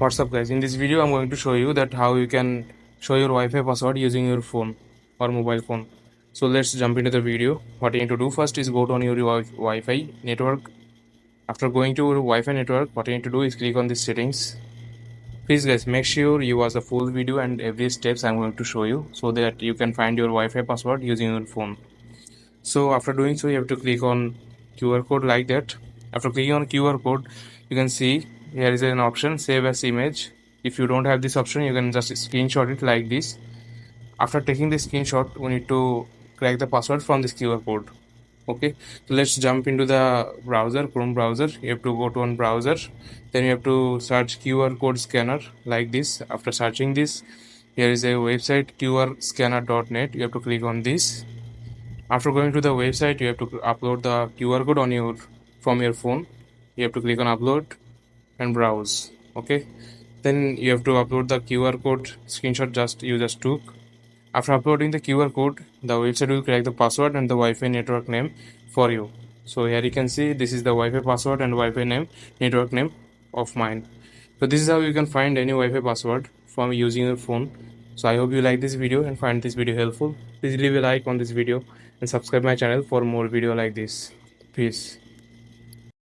What's up guys, in this video I'm going to show you that how you can show your Wi-Fi password using your phone or mobile phone. So let's jump into the video. What you need to do first is go to on your Wi-Fi network. After going to your Wi-Fi network, what you need to do is click on the settings. Please guys, make sure you watch the full video and every steps I'm going to show you so that you can find your Wi-Fi password using your phone. So after doing so, you have to click on QR code like that. After clicking on QR code, you can see here is an option save as image. If you don't have this option, you can just screenshot it like this. After taking the screenshot, we need to crack the password from this QR code. Okay, so let's jump into the browser, Chrome browser. You have to go to one browser, then you have to search QR code scanner like this. After searching this, here is a website qrscanner.net. You have to click on this. After going to the website, you have to upload the QR code on your from your phone. You have to click on upload and browse. Okay, then you have to upload the QR code screenshot you just took. After uploading the QR code, the website will create the password and the Wi-Fi network name for you. So here you can see this is the Wi-Fi password and Wi-Fi name network name of mine. So this is how you can find any Wi-Fi password from using your phone. So I hope you like this video and find this video helpful. Please leave a like on this video and subscribe my channel for more video like this. Peace.